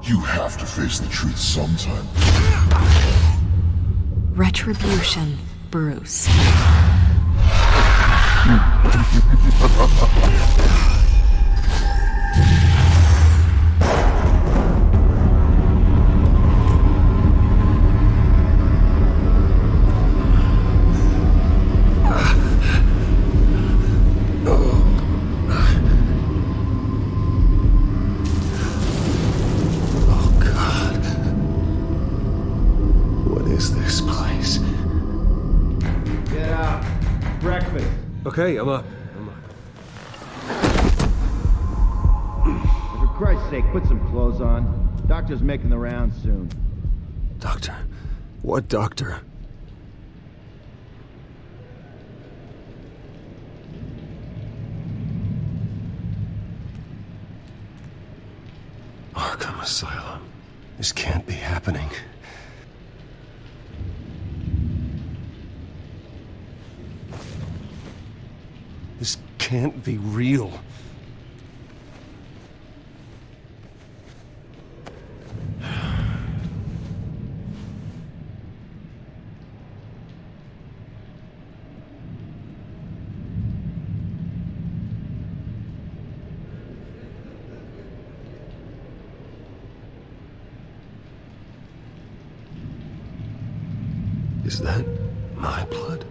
You have to face the truth sometime. Retribution, Bruce. Okay, I'm up. For Christ's sake, put some clothes on. Doctor's making the rounds soon. Doctor? What doctor? Arkham Asylum. This can't be happening. This can't be real. Is that my blood?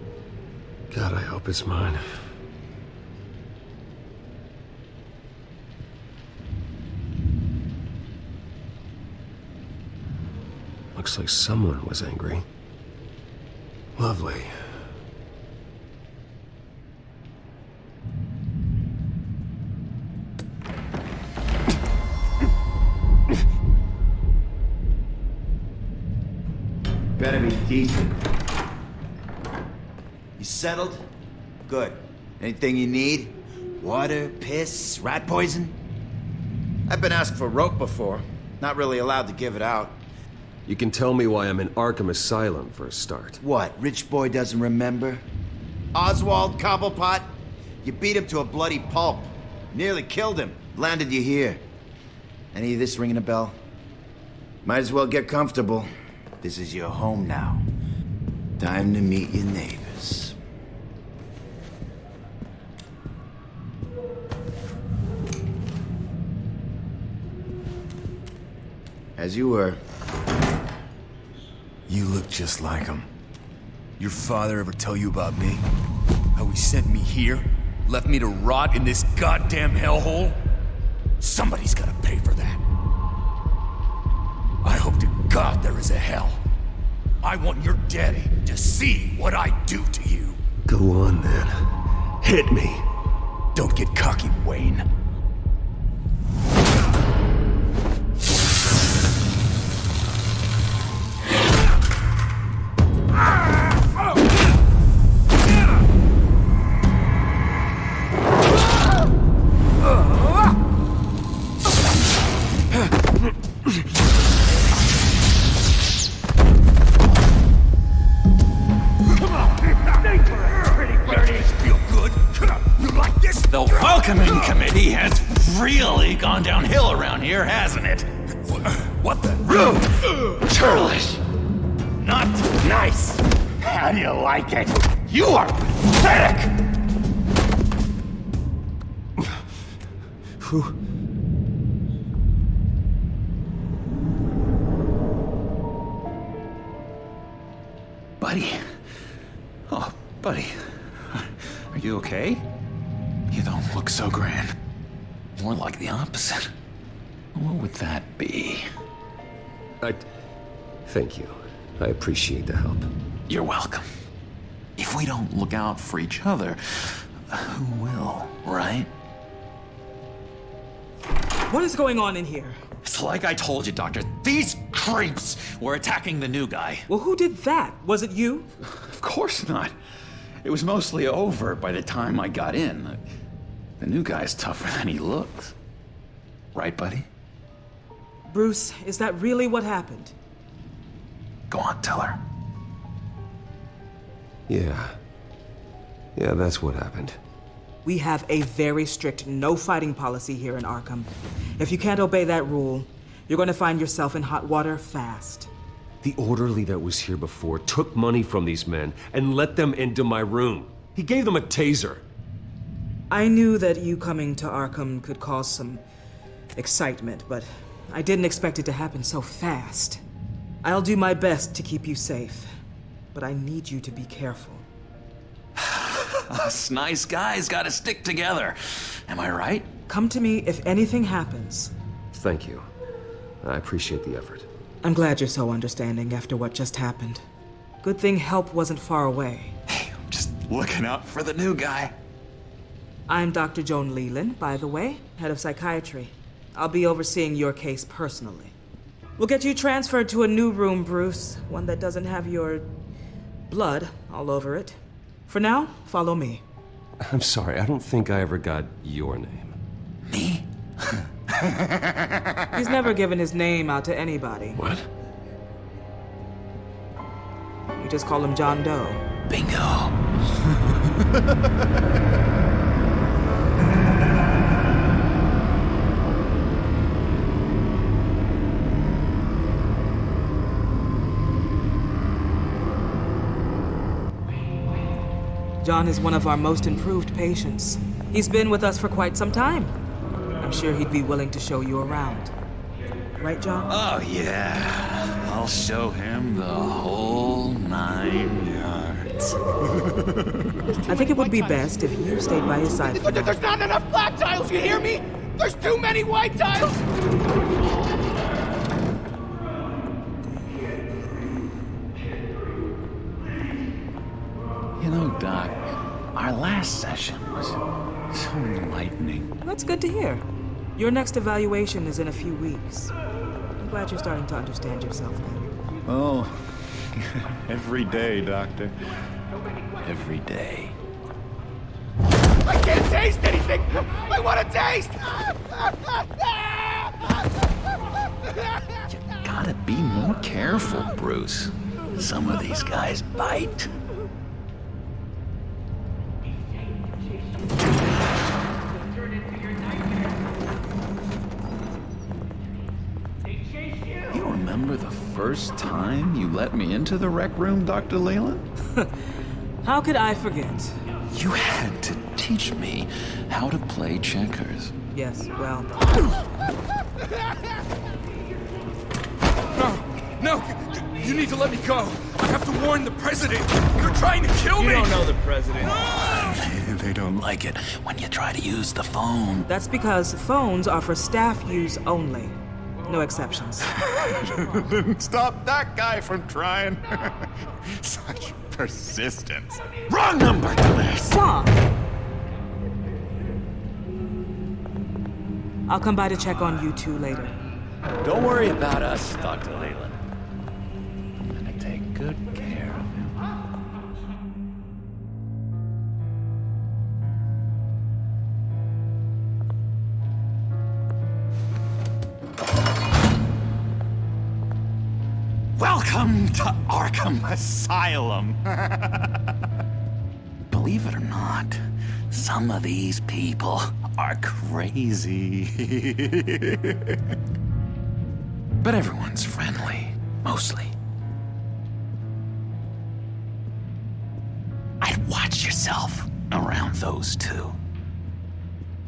God, I hope it's mine. Looks like someone was angry. Lovely. Better be decent. You settled? Good. Anything you need? Water, piss, rat poison? I've been asked for rope before. Not really allowed to give it out. You can tell me why I'm in Arkham Asylum for a start. What, rich boy doesn't remember? Oswald Cobblepot? You beat him to a bloody pulp. Nearly killed him. Landed you here. Any of this ringing a bell? Might as well get comfortable. This is your home now. Time to meet your neighbors. As you were. You look just like him. Your father ever tell you about me? How he sent me here? Left me to rot in this goddamn hellhole? Somebody's gotta pay for that. I hope to God there is a hell. I want your daddy to see what I do to you. Go on, then. Hit me. Don't get cocky, Wayne. The welcoming committee has really gone downhill around here, hasn't it? What the? Rude! Churlish! Not nice! How do you like it? You are pathetic! Who? Buddy. Oh, buddy. Are you okay? You don't look so grand. More like the opposite. What would that be? Thank you. I appreciate the help. You're welcome. If we don't look out for each other, who will, right? What is going on in here? It's like I told you, Doctor. These creeps were attacking the new guy. Well, who did that? Was it you? Of course not. It was mostly over by the time I got in. The new guy's tougher than he looks. Right, buddy? Bruce, is that really what happened? Go on, tell her. Yeah, that's what happened. We have a very strict no fighting policy here in Arkham. If you can't obey that rule, You're going to find yourself in hot water fast. The orderly that was here before took money from these men and let them into my room. He gave them a taser. I knew that you coming to Arkham could cause some excitement, but I didn't expect it to happen so fast. I'll do my best to keep you safe, but I need you to be careful. Us nice guys gotta stick together. Am I right? Come to me if anything happens. Thank you. I appreciate the effort. I'm glad you're so understanding after what just happened. Good thing help wasn't far away. Hey, I'm just looking out for the new guy. I'm Dr. Joan Leland, by the way, head of psychiatry. I'll be overseeing your case personally. We'll get you transferred to a new room, Bruce. One that doesn't have your blood all over it. For now, follow me. I'm sorry, I don't think I ever got your name. Me? He's never given his name out to anybody. What? You just call him John Doe. Bingo. John is one of our most improved patients. He's been with us for quite some time. I'm sure he'd be willing to show you around. Right, John? Oh, yeah. I'll show him the whole 9 yards. I think it would be best if you stayed by his side. There's not enough black tiles, you hear me? There's too many white tiles! You know, Doc, our last session was so enlightening. That's good to hear. Your next evaluation is in a few weeks. I'm glad you're starting to understand yourself better. Oh, every day, Doctor. Every day. I can't taste anything! I want to taste! You gotta be more careful, Bruce. Some of these guys bite. You remember the first time you let me into the rec room, Dr. Leland? How could I forget? You had to teach me how to play checkers. Yes, well, No! You need to let me go! I have to warn the president! You're trying to kill me! You don't know the president. They don't like it when you try to use the phone. that's because phones are for staff use only. No exceptions. Stop that guy from trying. Such persistence. Wrong number, Claire. Stop! I'll come by to check on you two later. Don't worry about us, Dr. Leland. I'm gonna take good care of him. Welcome to Arkham Asylum. Believe it or not, some of these people are crazy. But everyone's friendly, mostly. I'd watch yourself around those two.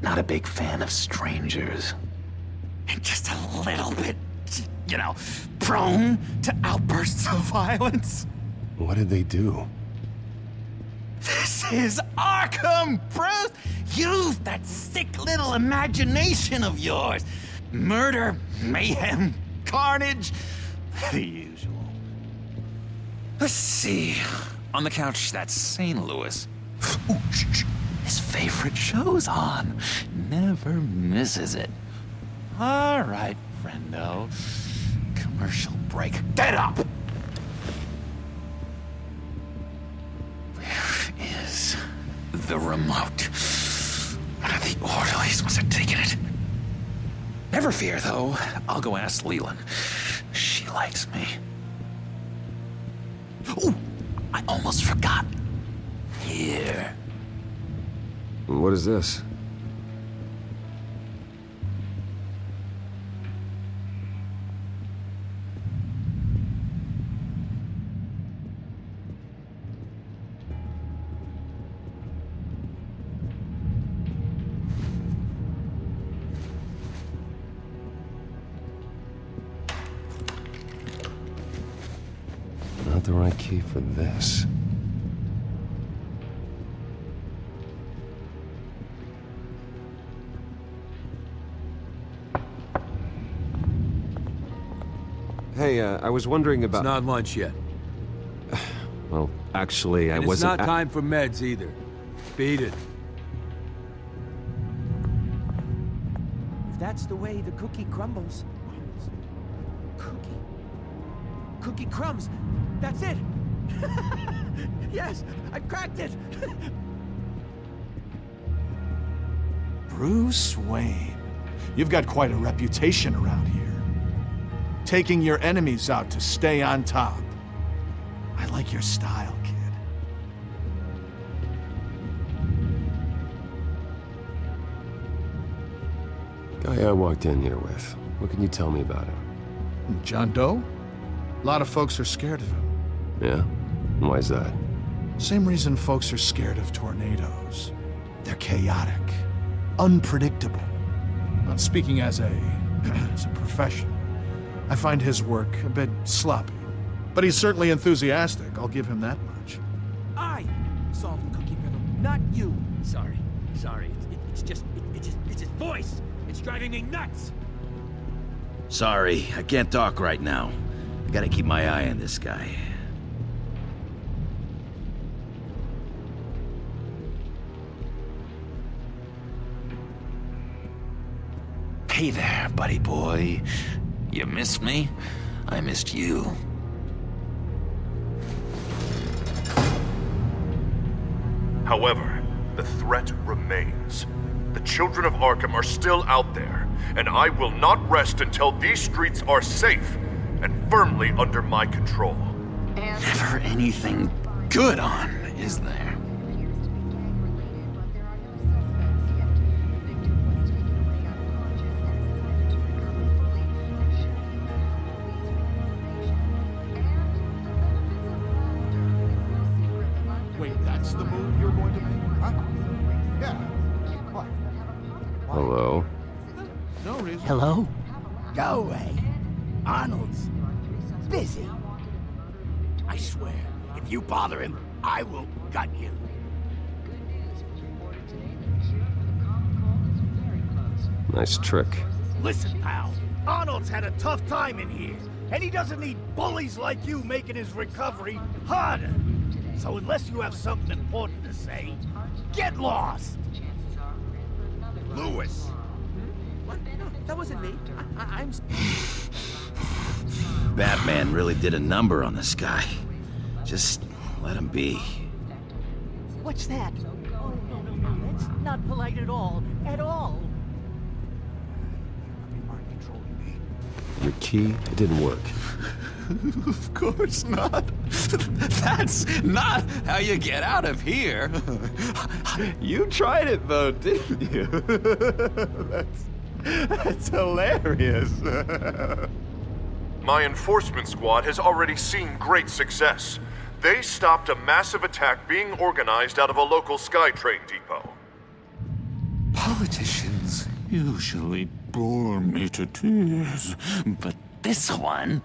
Not a big fan of strangers. And just a little bit, you know, prone to outbursts of violence. What did they do? This is Arkham, Bruce! Use that sick little imagination of yours. Murder, mayhem, carnage, the usual. Let's see. On the couch, that's St. Louis. Ooh, shh. His favorite show's on. Never misses it. All right, friendo. Commercial break. Get up! Where is the remote? One of the orderlies must have taken it. Never fear, though. I'll go ask Leland. She likes me. Ooh, I almost forgot. Here. What is this? the right key for this. Hey, I was wondering about... It's not lunch yet. Well, actually, I And wasn't... it's not time for meds either. Beat it. If that's the way the cookie crumbles. Cookie crumbs. That's it. Yes, I've cracked it. Bruce Wayne. You've got quite a reputation around here. Taking your enemies out to stay on top. I like your style, kid. Guy I walked in here with. What can you tell me about him? John Doe? A lot of folks are scared of him. Yeah? Why is that? Same reason folks are scared of tornadoes. They're chaotic, unpredictable. Well, speaking as a professional, I find his work a bit sloppy. But he's certainly enthusiastic, I'll give him that much. I solved the cookie riddle, not you. Sorry. It's just his voice. It's driving me nuts. Sorry, I can't talk right now. I gotta keep my eye on this guy. Hey there, buddy boy. You missed me? I missed you. However, the threat remains. The children of Arkham are still out there, and I will not rest until these streets are safe and firmly under my control. Never anything good on, is there? Wait, that's the move you're going to make? Huh? Yeah. What? Hello? No reason. Hello? Go away. Arnold's busy. I swear, if you bother him, I will gut you. Nice trick. Listen, pal. Arnold's had a tough time in here, and he doesn't need bullies like you making his recovery harder. So unless you have something important to say, get lost! Lewis! What? No, that wasn't me. I'm... Batman really did a number on this guy. Just let him be. What's that? Oh, no. That's not polite at all. At all. Your key, it didn't work. Of course not. That's not how you get out of here. You tried it though, didn't you? That's hilarious. My enforcement squad has already seen great success. They stopped a massive attack being organized out of a local SkyTrain depot. Politicians usually bore me to tears, but this one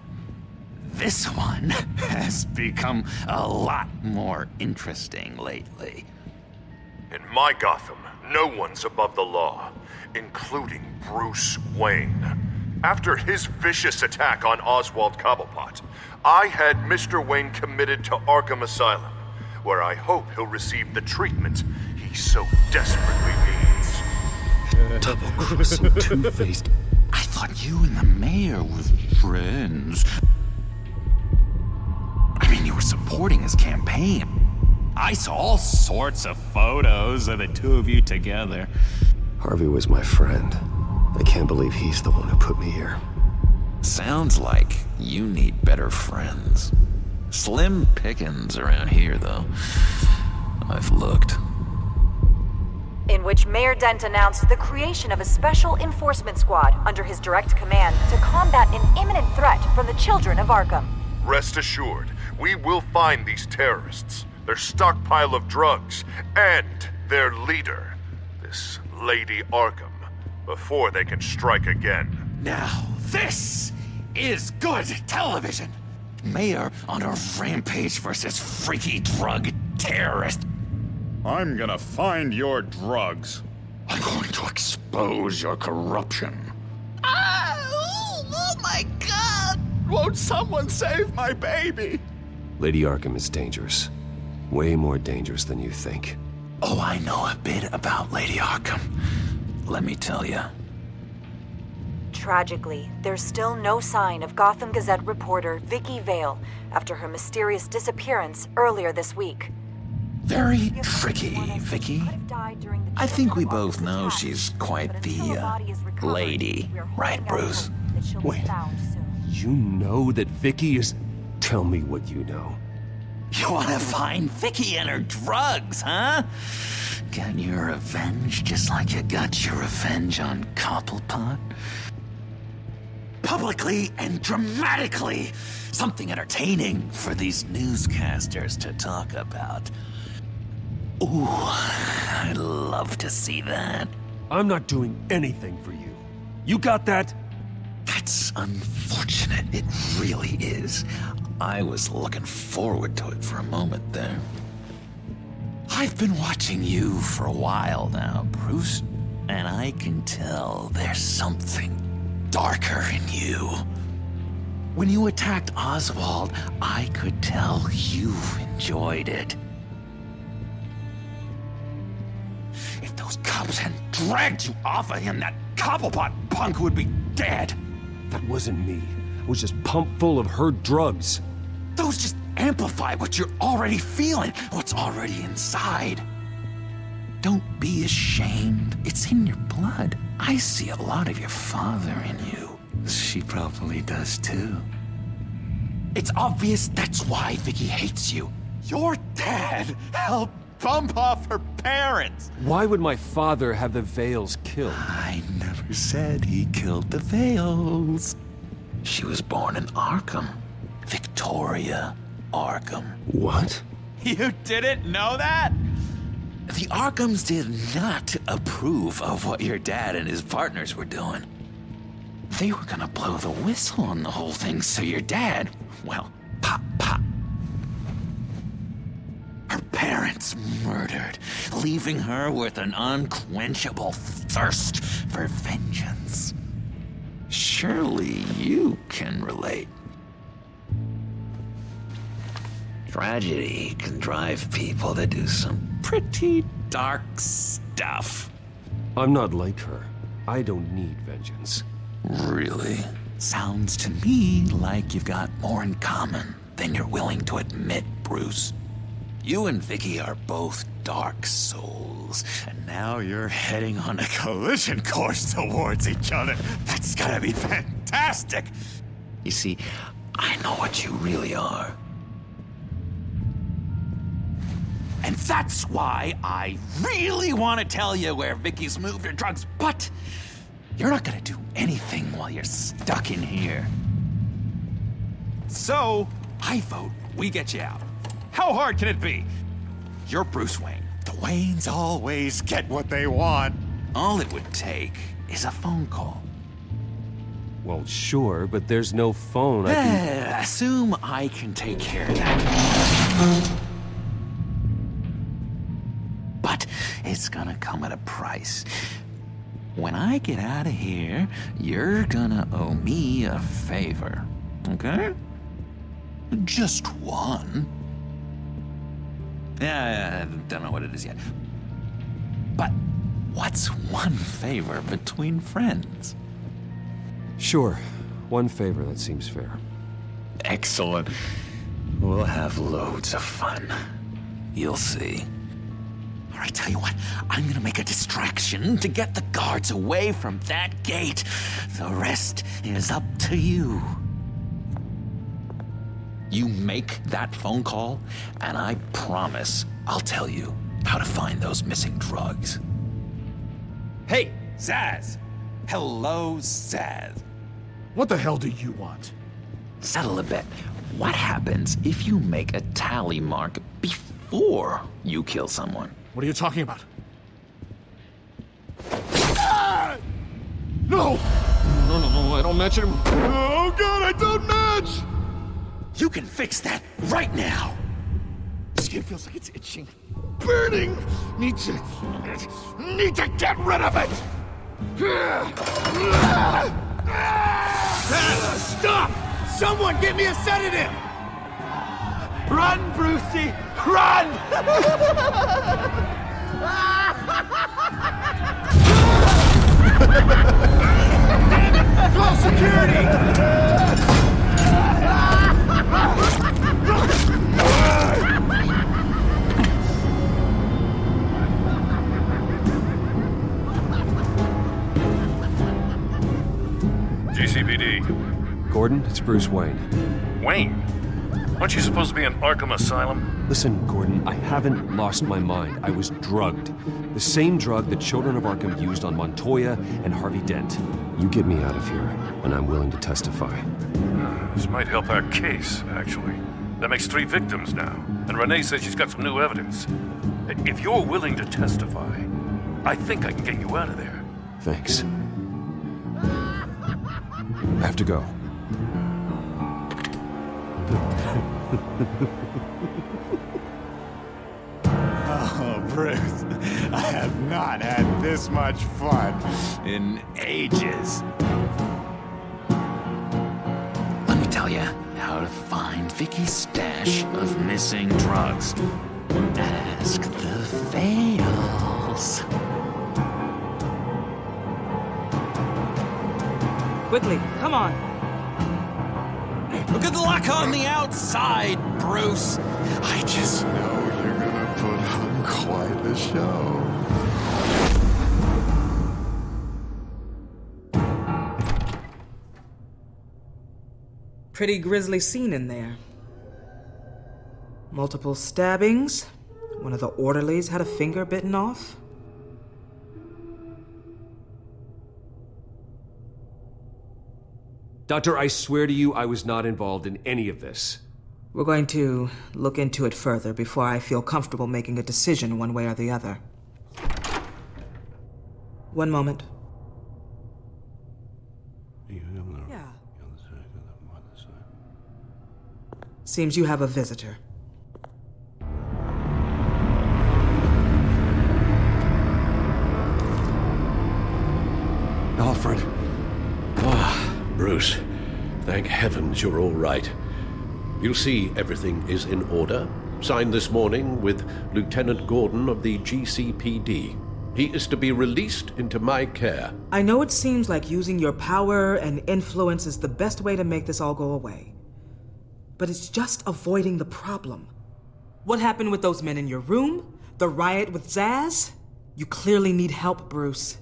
has become a lot more interesting lately. In my Gotham, no one's above the law, including Bruce Wayne. After his vicious attack on Oswald Cobblepot, I had Mr. Wayne committed to Arkham Asylum, where I hope he'll receive the treatment he so desperately needs. Double-crossing, two-faced... I thought you and the mayor were friends. I mean, you were supporting his campaign. I saw all sorts of photos of the two of you together. Harvey was my friend. I can't believe he's the one who put me here. Sounds like you need better friends. Slim pickings around here, though. I've looked. In which Mayor Dent announced the creation of a special enforcement squad under his direct command to combat an imminent threat from the children of Arkham. Rest assured, we will find these terrorists, their stockpile of drugs, and their leader, this Lady Arkham, before they can strike again. Now, this is good television. Mayor on a rampage versus freaky drug terrorist. I'm gonna find your drugs. I'm going to expose your corruption. Oh my God! Won't someone save my baby? Lady Arkham is dangerous. Way more dangerous than you think. Oh, I know a bit about Lady Arkham. Let me tell you. Tragically, there's still no sign of Gotham Gazette reporter Vicky Vale after her mysterious disappearance earlier this week. Very tricky, Vicky. I think we both know she's quite the, lady. Right, Bruce? Wait. You know that Vicky is... Tell me what you know. You want to find Vicky and her drugs, huh? Get your revenge just like you got your revenge on Cobblepot? Publicly and dramatically. Something entertaining for these newscasters to talk about. Ooh, I'd love to see that. I'm not doing anything for you. You got that? That's unfortunate. It really is. I was looking forward to it for a moment there. I've been watching you for a while now, Bruce, and I can tell there's something darker in you. When you attacked Oswald, I could tell you enjoyed it. If those cops hadn't dragged you off of him, that Cobblepot punk would be dead. That wasn't me. I was just pumped full of her drugs. Those just amplify what you're already feeling, what's already inside. Don't be ashamed. It's in your blood. I see a lot of your father in you. She probably does too. It's obvious that's why Vicky hates you. Your dad helped bump off her parents. Why would my father have the Vales killed? I never said he killed the Vales. She was born in Arkham. Victoria Arkham. What? You didn't know that? The Arkhams did not approve of what your dad and his partners were doing. They were gonna blow the whistle on the whole thing, so your dad, well, pop. Her parents murdered, leaving her with an unquenchable thirst for vengeance. Surely you can relate. Tragedy can drive people to do some pretty dark stuff. I'm not like her. I don't need vengeance. Really? Sounds to me like you've got more in common than you're willing to admit, Bruce. You and Vicky are both dark souls, and now you're heading on a collision course towards each other. That's gotta be fantastic! You see, I know what you really are. And that's why I really want to tell you where Vicky's moved her drugs, but you're not gonna do anything while you're stuck in here. So, I vote we get you out. How hard can it be? You're Bruce Wayne. The Waynes always get what they want. All it would take is a phone call. Well, sure, but there's no phone. I can... Assume I can take care of that. But it's gonna come at a price. When I get out of here, you're gonna owe me a favor, okay? Just one. Yeah, I don't know what it is yet. But what's one favor between friends? Sure. One favor, that seems fair. Excellent. We'll have loads of fun. You'll see. All right, tell you what, I'm gonna make a distraction to get the guards away from that gate. The rest is up to you. You make that phone call, and I promise I'll tell you how to find those missing drugs. Hey, Zaz! Hello, Zaz. What the hell do you want? Settle a bet. What happens if you make a tally mark before you kill someone? What are you talking about? Ah! No! No, I don't match him. Oh god, I don't match! You can fix that right now. Skin feels like it's itching. Burning! Need to get rid of it! Stop! Someone get me a sedative! Run, Brucey! Run! Call security! GCPD. Gordon, it's Bruce Wayne. Wayne? Aren't you supposed to be in Arkham Asylum? Listen, Gordon, I haven't lost my mind. I was drugged. The same drug the children of Arkham used on Montoya and Harvey Dent. You get me out of here, and I'm willing to testify. This might help our case, actually. That makes 3 victims now, and Renee says she's got some new evidence. If you're willing to testify, I think I can get you out of there. Thanks. I have to go. Oh, Bruce, I have not had this much fun in ages. Let me tell you how to find Vicky's stash of missing drugs. Ask the fails. Quickly, come on. Good luck on the outside, Bruce. I just know you're gonna put on quite the show. Pretty grisly scene in there. Multiple stabbings. One of the orderlies had a finger bitten off. Doctor, I swear to you, I was not involved in any of this. We're going to look into it further before I feel comfortable making a decision one way or the other. One moment. Yeah. Seems you have a visitor. Alfred. Bruce, thank heavens you're all right. You'll see everything is in order. Signed this morning with Lieutenant Gordon of the GCPD. He is to be released into my care. I know it seems like using your power and influence is the best way to make this all go away. But it's just avoiding the problem. What happened with those men in your room? The riot with Zaz? You clearly need help, Bruce.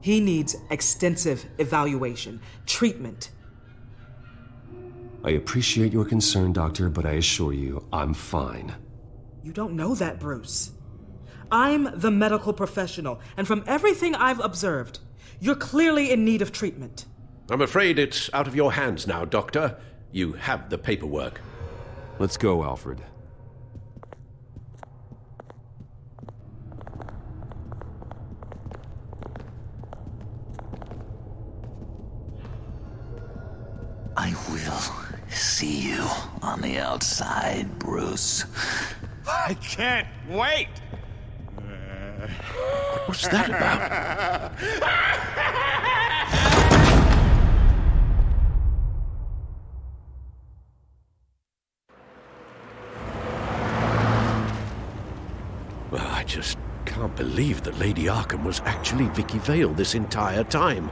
He needs extensive evaluation, treatment. I appreciate your concern, Doctor, but I assure you, I'm fine. You don't know that, Bruce. I'm the medical professional, and from everything I've observed, you're clearly in need of treatment. I'm afraid it's out of your hands now, Doctor. You have the paperwork. Let's go, Alfred. I will see you on the outside, Bruce. I can't wait! What's that about? Well, I just can't believe that Lady Arkham was actually Vicky Vale this entire time.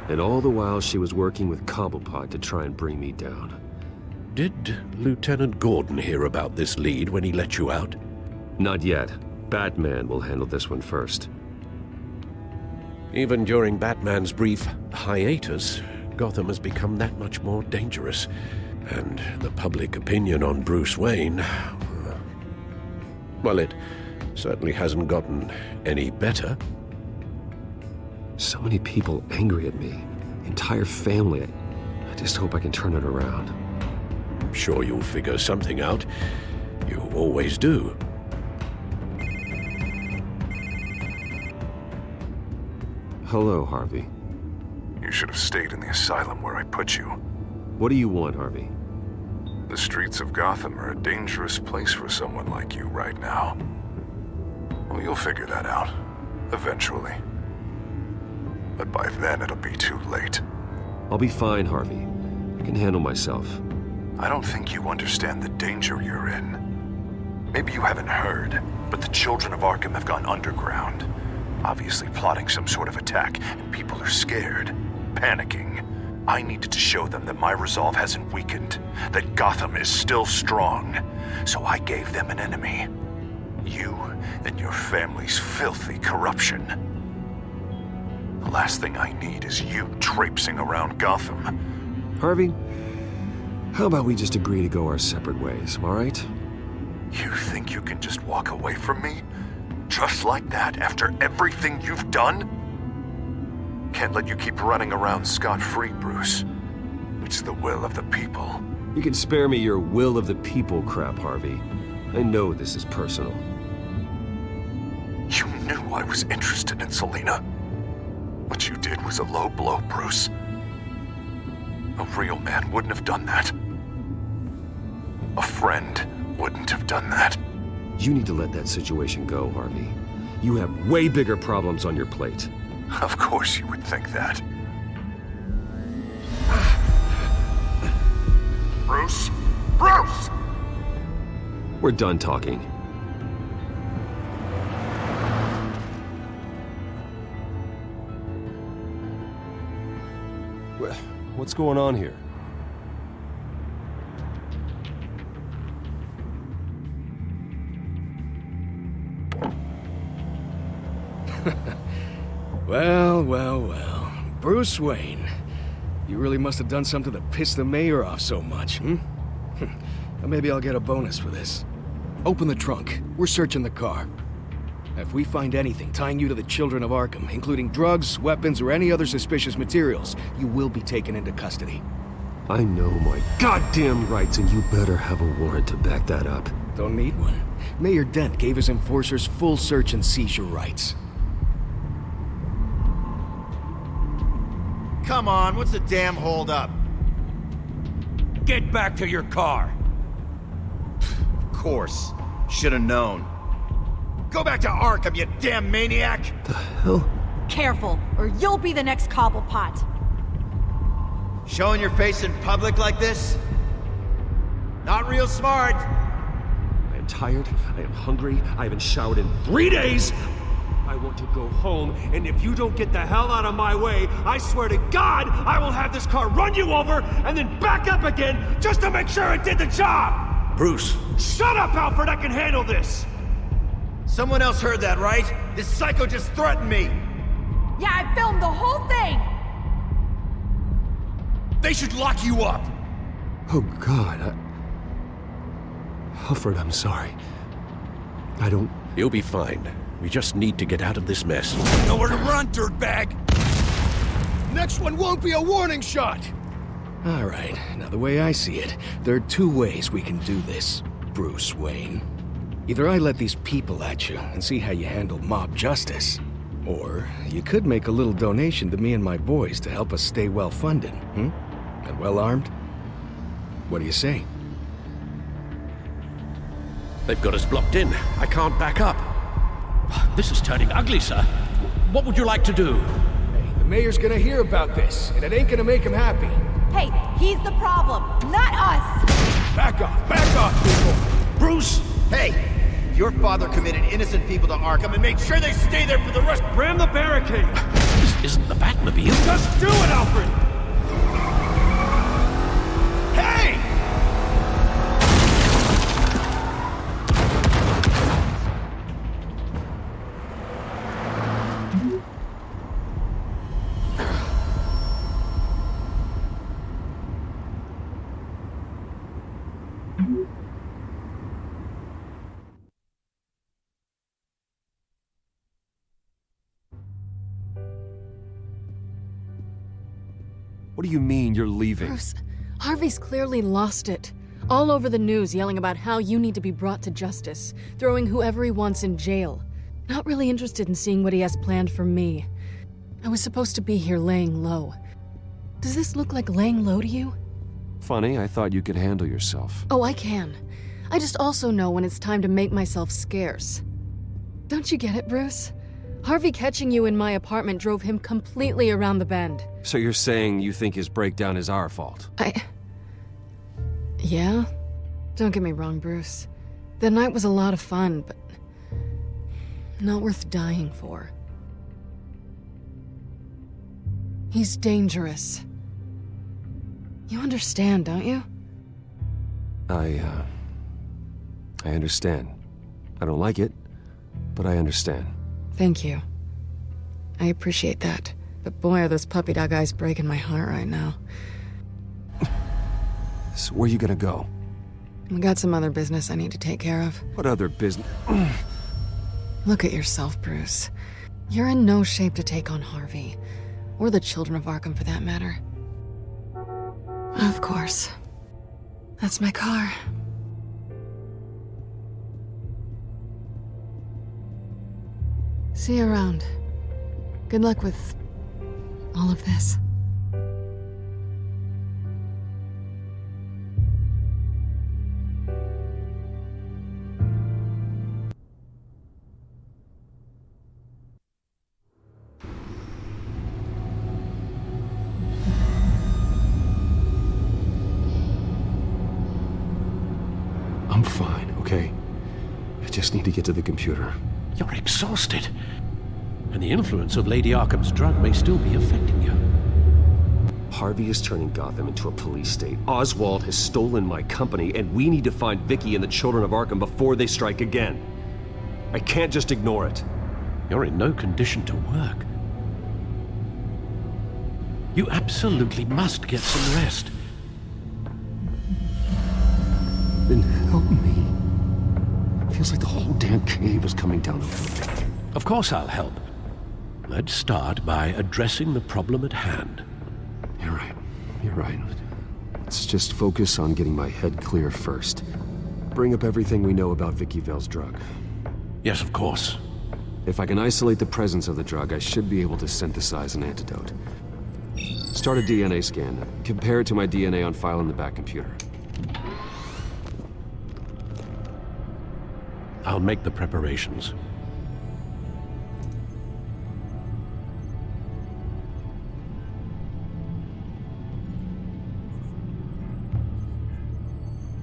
And all the while she was working with Cobblepot to try and bring me down. Did Lieutenant Gordon hear about this lead when he let you out? Not yet. Batman will handle this one first. Even during Batman's brief hiatus, Gotham has become that much more dangerous. And the public opinion on Bruce Wayne... well, it certainly hasn't gotten any better. So many people angry at me. Entire family. I just hope I can turn it around. I'm sure you'll figure something out. You always do. Hello, Harvey. You should have stayed in the asylum where I put you. What do you want, Harvey? The streets of Gotham are a dangerous place for someone like you right now. Well, you'll figure that out. Eventually. But by then it'll be too late. I'll be fine, Harvey. I can handle myself. I don't think you understand the danger you're in. Maybe you haven't heard, but the children of Arkham have gone underground. Obviously plotting some sort of attack, and people are scared, panicking. I needed to show them that my resolve hasn't weakened, that Gotham is still strong. So I gave them an enemy. You and your family's filthy corruption. The last thing I need is you traipsing around Gotham. Harvey, how about we just agree to go our separate ways, all right? You think you can just walk away from me? Just like that, after everything you've done? Can't let you keep running around scot-free, Bruce. It's the will of the people. You can spare me your will of the people crap, Harvey. I know this is personal. You knew I was interested in Selina. What you did was a low blow, Bruce. A real man wouldn't have done that. A friend wouldn't have done that. You need to let that situation go, Harvey. You have way bigger problems on your plate. Of course you would think that. Bruce? Bruce! We're done talking. What's going on here? Well. Bruce Wayne. You really must have done something to piss the mayor off so much, hmm? Maybe I'll get a bonus for this. Open the trunk. We're searching the car. If we find anything tying you to the children of Arkham, including drugs, weapons, or any other suspicious materials, you will be taken into custody. I know my goddamn rights, and you better have a warrant to back that up. Don't need one. Mayor Dent gave his enforcers full search and seizure rights. Come on, what's the damn holdup? Get back to your car! Of course. Should have known. Go back to Arkham, you damn maniac! The hell? Careful, or you'll be the next Cobblepot. Showing your face in public like this? Not real smart. I am tired, I am hungry, I haven't showered in 3 days! I want to go home, and if you don't get the hell out of my way, I swear to God, I will have this car run you over, and then back up again, just to make sure it did the job! Bruce. Shut up, Alfred, I can handle this! Someone else heard that, right? This psycho just threatened me! Yeah, I filmed the whole thing! They should lock you up! Oh, God, Alfred, I'm sorry. I don't... You'll be fine. We just need to get out of this mess. Nowhere to run, dirtbag! Next one won't be a warning shot! All right, now the way I see it, there are 2 ways we can do this, Bruce Wayne. Either I let these people at you and see how you handle mob justice, or you could make a little donation to me and my boys to help us stay well-funded, And well-armed? What do you say? They've got us blocked in. I can't back up. This is turning ugly, sir. What would you like to do? Hey, the mayor's gonna hear about this, and it ain't gonna make him happy. Hey, he's the problem, not us! Back off, people! Bruce! Hey! Your father committed innocent people to Arkham and made sure they stay there for the rest— Ram the barricade! This isn't the Batmobile. Just do it, Alfred! Hey! What do you mean you're leaving? Bruce, Harvey's clearly lost it. All over the news yelling about how you need to be brought to justice, throwing whoever he wants in jail. Not really interested in seeing what he has planned for me. I was supposed to be here laying low. Does this look like laying low to you? Funny, I thought you could handle yourself. Oh, I can. I just also know when it's time to make myself scarce. Don't you get it, Bruce? Harvey catching you in my apartment drove him completely around the bend. So you're saying you think his breakdown is our fault? Yeah? Don't get me wrong, Bruce. The night was a lot of fun, but not worth dying for. He's dangerous. You understand, don't you? I understand. I don't like it, but I understand. Thank you. I appreciate that. But boy, are those puppy dog eyes breaking my heart right now. So where are you gonna go? We got some other business I need to take care of. What other business? Look at yourself, Bruce. You're in no shape to take on Harvey. Or the children of Arkham, for that matter. Of course. That's my car. See you around. Good luck with all of this. I'm fine, okay? I just need to get to the computer. You're exhausted. And the influence of Lady Arkham's drug may still be affecting you. Harvey is turning Gotham into a police state. Oswald has stolen my company, and we need to find Vicky and the children of Arkham before they strike again. I can't just ignore it. You're in no condition to work. You absolutely must get some rest. Then help me. Feels like the whole damn cave is coming down on me. Of course I'll help. Let's start by addressing the problem at hand. You're right. You're right. Let's just focus on getting my head clear first. Bring up everything we know about Vicky Vale's drug. Yes, of course. If I can isolate the presence of the drug, I should be able to synthesize an antidote. Start a DNA scan. Compare it to my DNA on file in the back computer. I'll make the preparations.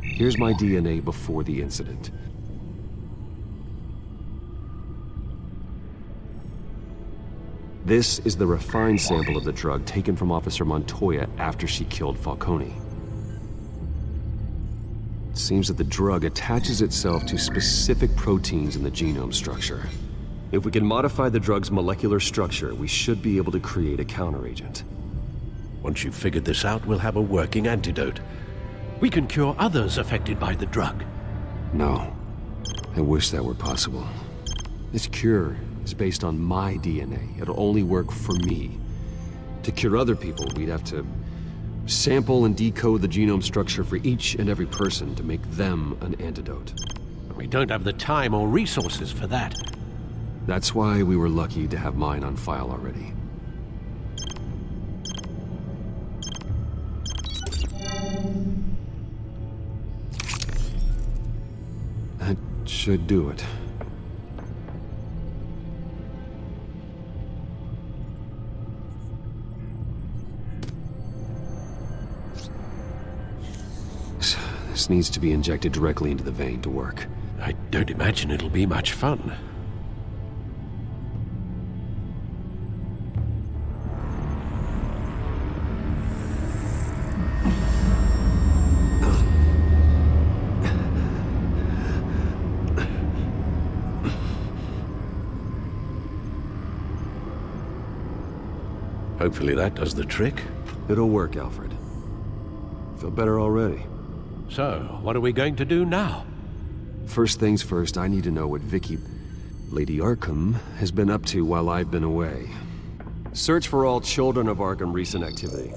Here's my DNA before the incident. This is the refined sample of the drug taken from Officer Montoya after she killed Falcone. It seems that the drug attaches itself to specific proteins in the genome structure. If we can modify the drug's molecular structure, we should be able to create a counteragent. Once you've figured this out, we'll have a working antidote. We can cure others affected by the drug. No. I wish that were possible. This cure is based on my DNA. It'll only work for me. To cure other people, we'd have to sample and decode the genome structure for each and every person to make them an antidote. We don't have the time or resources for that. That's why we were lucky to have mine on file already. That should do it. This needs to be injected directly into the vein to work. I don't imagine it'll be much fun. Hopefully that does the trick. It'll work, Alfred. Feel better already. So, what are we going to do now? First things first, I need to know what Vicky, Lady Arkham, has been up to while I've been away. Search for all children of Arkham recent activity.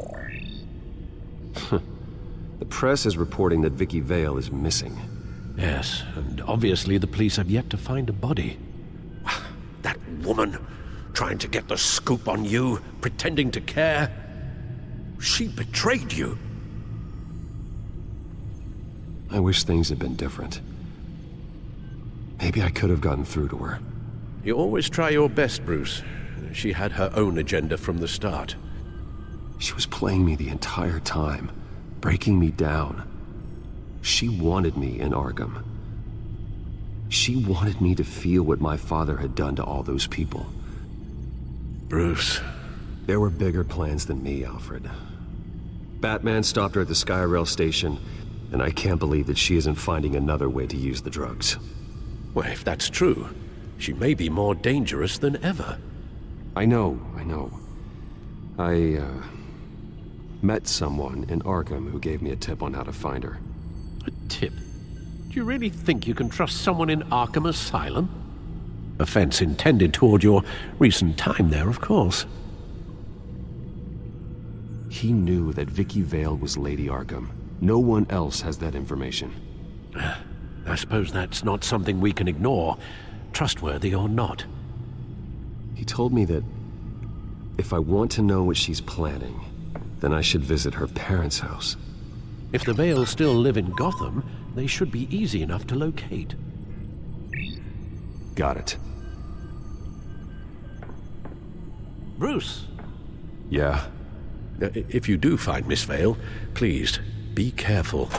The press is reporting that Vicky Vale is missing. Yes, and obviously the police have yet to find a body. That woman, trying to get the scoop on you, pretending to care. She betrayed you. I wish things had been different. Maybe I could have gotten through to her. You always try your best, Bruce. She had her own agenda from the start. She was playing me the entire time, breaking me down. She wanted me in Arkham. She wanted me to feel what my father had done to all those people. Bruce. There were bigger plans than me, Alfred. Batman stopped her at the Skyrail station, and I can't believe that she isn't finding another way to use the drugs. Well, if that's true, she may be more dangerous than ever. I know. I met someone in Arkham who gave me a tip on how to find her. A tip? Do you really think you can trust someone in Arkham Asylum? Offense intended toward your recent time there, of course. He knew that Vicky Vale was Lady Arkham. No one else has that information. I suppose that's not something we can ignore, trustworthy or not. He told me that if I want to know what she's planning, then I should visit her parents' house. If the Vales still live in Gotham, they should be easy enough to locate. Got it. Bruce. Yeah? If you do find Miss Vale, please, be careful.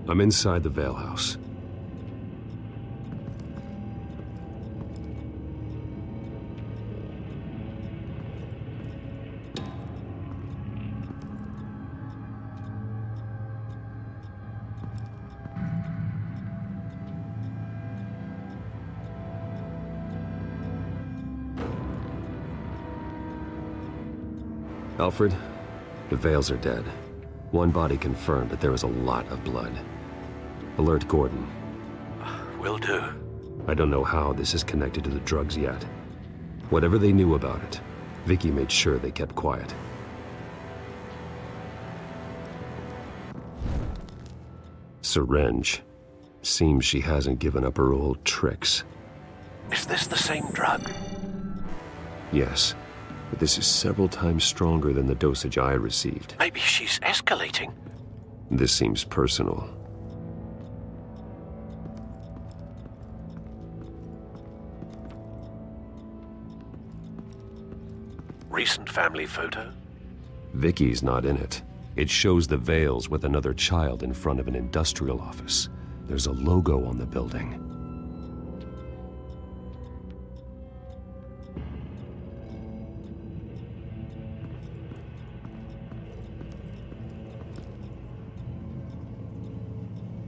I'm inside the Vale house. Alfred, the Vales are dead. One body confirmed, but there was a lot of blood. Alert Gordon. Will do. I don't know how this is connected to the drugs yet. Whatever they knew about it, Vicky made sure they kept quiet. Syringe. Seems she hasn't given up her old tricks. Is this the same drug? Yes, but this is several times stronger than the dosage I received. Maybe she's escalating. This seems personal. Recent family photo? Vicky's not in it. It shows the Vales with another child in front of an industrial office. There's a logo on the building.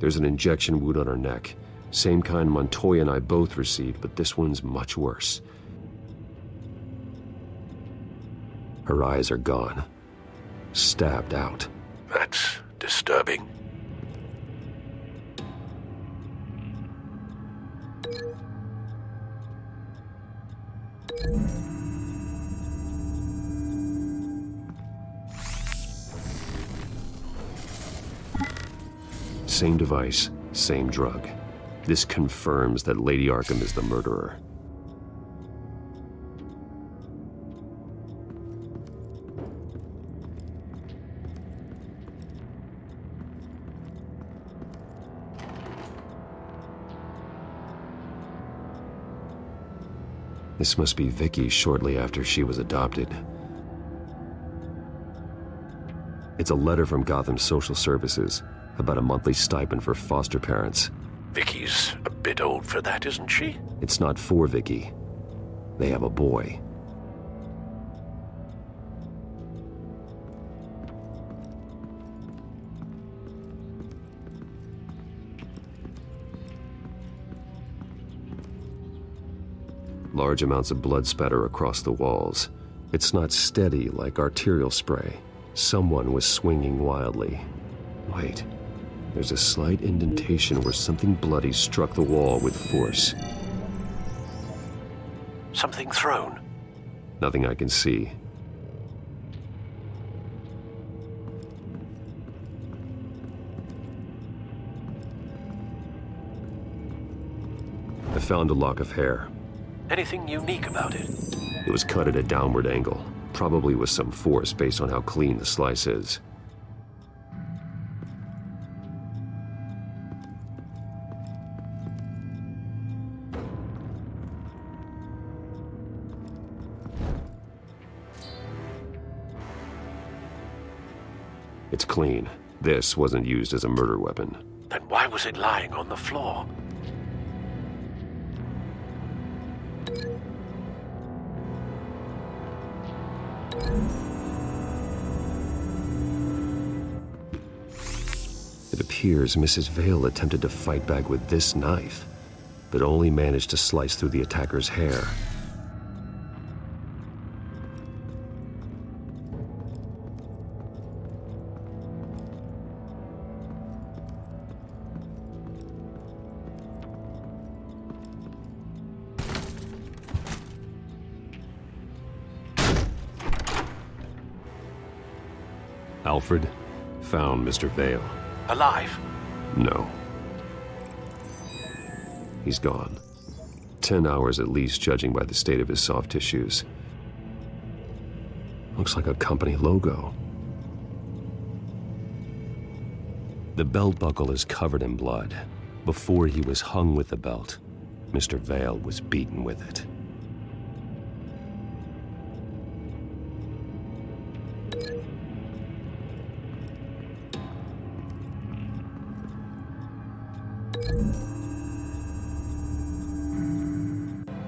There's an injection wound on her neck. Same kind Montoya and I both received, but this one's much worse. Her eyes are gone. Stabbed out. That's disturbing. Same device, same drug. This confirms that Lady Arkham is the murderer. This must be Vicky shortly after she was adopted. It's a letter from Gotham Social Services about a monthly stipend for foster parents. Vicky's a bit old for that, isn't she? It's not for Vicky. They have a boy. Large amounts of blood spatter across the walls. It's not steady like arterial spray. Someone was swinging wildly. Wait, There's a slight indentation where something bloody struck the wall with force. Something thrown. Nothing I can see. I found a lock of hair. Anything unique about it? It was cut at a downward angle, probably with some force based on how clean the slice is. It's clean. This wasn't used as a murder weapon. Then why was it lying on the floor? It appears Mrs. Vale attempted to fight back with this knife, but only managed to slice through the attacker's hair. Alfred found Mr. Vale. Alive? No. He's gone. 10 hours at least, judging by the state of his soft tissues. Looks like a company logo. The belt buckle is covered in blood. Before he was hung with the belt, Mr. Vale was beaten with it.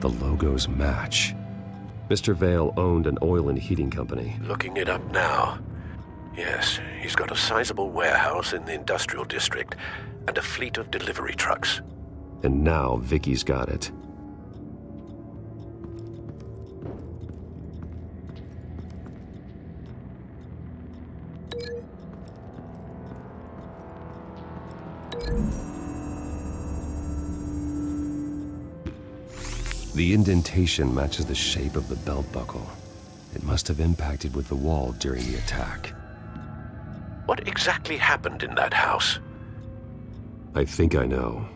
The logos match. Mr. Vale owned an oil and heating company. Looking it up now. Yes, he's got a sizable warehouse in the industrial district and a fleet of delivery trucks. And now Vicky's got it. The indentation matches the shape of the belt buckle. It must have impacted with the wall during the attack. What exactly happened in that house? I think I know.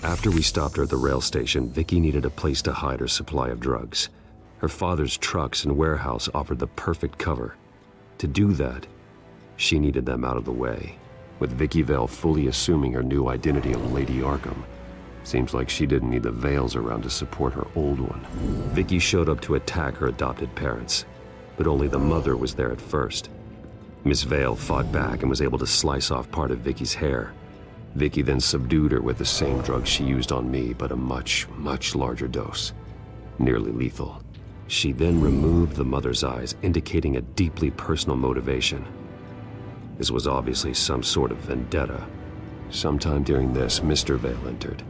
After we stopped her at the rail station, Vicky needed a place to hide her supply of drugs. Her father's trucks and warehouse offered the perfect cover. To do that, she needed them out of the way. With Vicky Vale fully assuming her new identity of Lady Arkham, seems like she didn't need the Vales around to support her old one. Vicky showed up to attack her adopted parents, but only the mother was there at first. Miss Vale fought back and was able to slice off part of Vicky's hair. Vicky then subdued her with the same drug she used on me, but a much, much larger dose. Nearly lethal. She then removed the mother's eyes, indicating a deeply personal motivation. This was obviously some sort of vendetta. Sometime during this, Mr. Vale entered.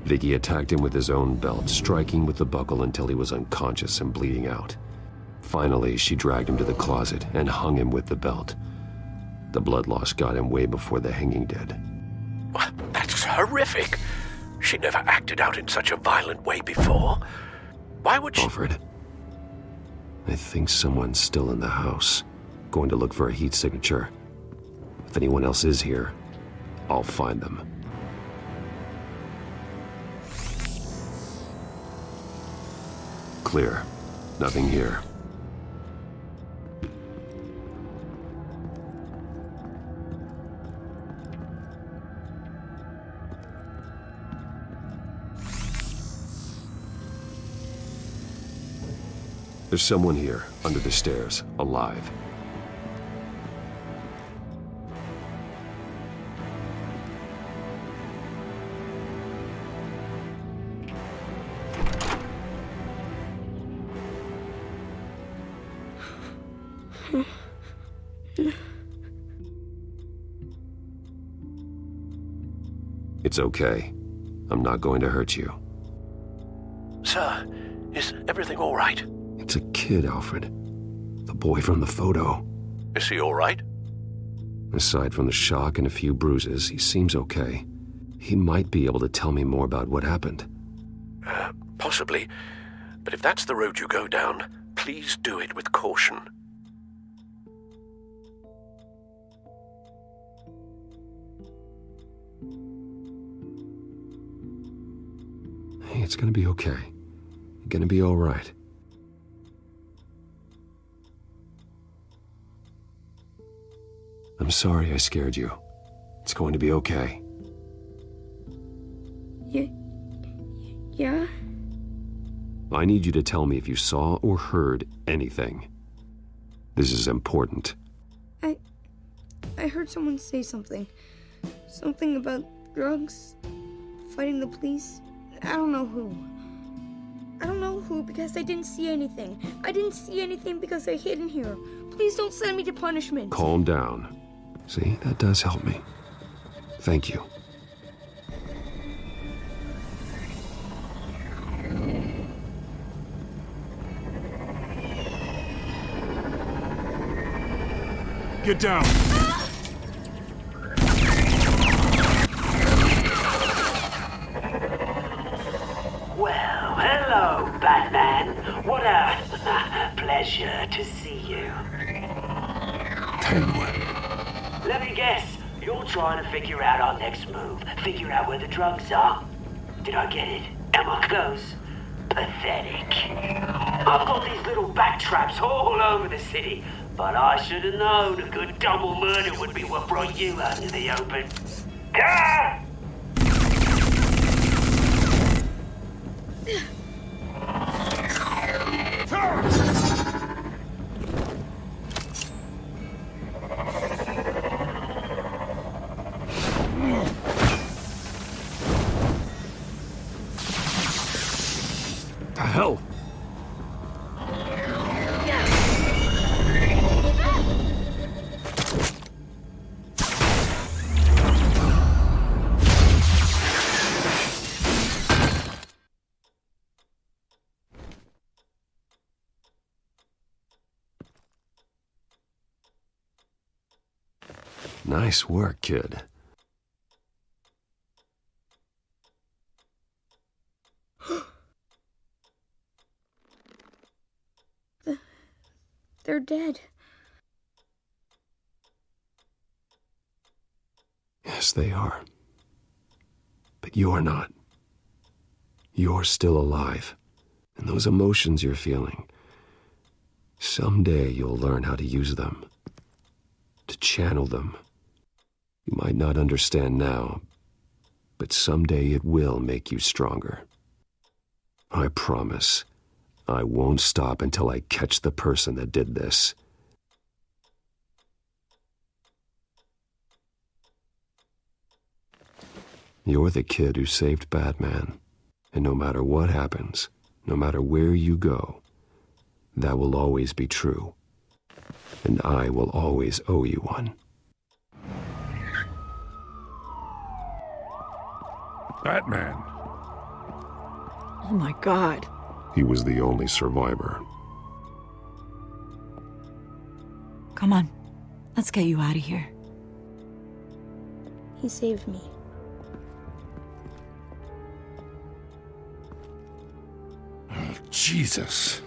Vicky attacked him with his own belt, striking with the buckle until he was unconscious and bleeding out. Finally, she dragged him to the closet and hung him with the belt. The blood loss got him way before the hanging did. That's horrific. She never acted out in such a violent way before. Why would she... Alfred, I think someone's still in the house. Going to look for a heat signature. If anyone else is here, I'll find them. Clear. Nothing here. There's someone here, under the stairs, alive. It's okay. I'm not going to hurt you. Sir, is everything all right? It's a kid, Alfred. The boy from the photo. Is he all right? Aside from the shock and a few bruises, he seems okay. He might be able to tell me more about what happened. Possibly. But if that's the road you go down, please do it with caution. Hey, it's gonna be okay. You're gonna be all right. I'm sorry I scared you. It's going to be okay. Yeah? I need you to tell me if you saw or heard anything. This is important. I heard someone say something. Something about drugs, fighting the police. I don't know who. I don't know who because I didn't see anything. I didn't see anything because I hid in here. Please don't send me to punishment. Calm down. See, that does help me. Thank you. Get down! Well, hello, Batman. What a pleasure to see you. Penguin. Let me guess, you're trying to figure out our next move. Figure out where the drugs are. Did I get it? Am I close? Pathetic. I've got these little bat traps all over the city, but I should have known a good double murder would be what brought you out into the open. Ah! The hell? Nice work, kid. They're dead. Yes, they are. But you're not. You're still alive. And those emotions you're feeling, someday you'll learn how to use them. To channel them. You might not understand now, but someday it will make you stronger. I promise. I won't stop until I catch the person that did this. You're the kid who saved Batman. And no matter what happens, no matter where you go, that will always be true. And I will always owe you one. Batman. Oh my God. He was the only survivor. Come on. Let's get you out of here. He saved me. Oh, Jesus.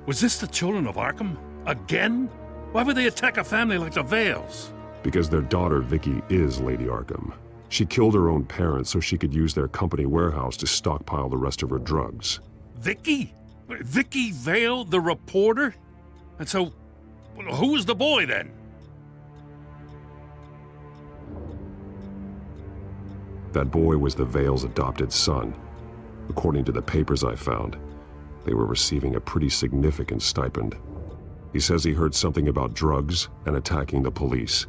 Was this the children of Arkham? Again? Why would they attack a family like the Vales? Because their daughter, Vicky, is Lady Arkham. She killed her own parents so she could use their company warehouse to stockpile the rest of her drugs. Vicky? Vicky Vale, the reporter? And so, who was the boy then? That boy was the Vale's adopted son. According to the papers I found, they were receiving a pretty significant stipend. He says he heard something about drugs and attacking the police.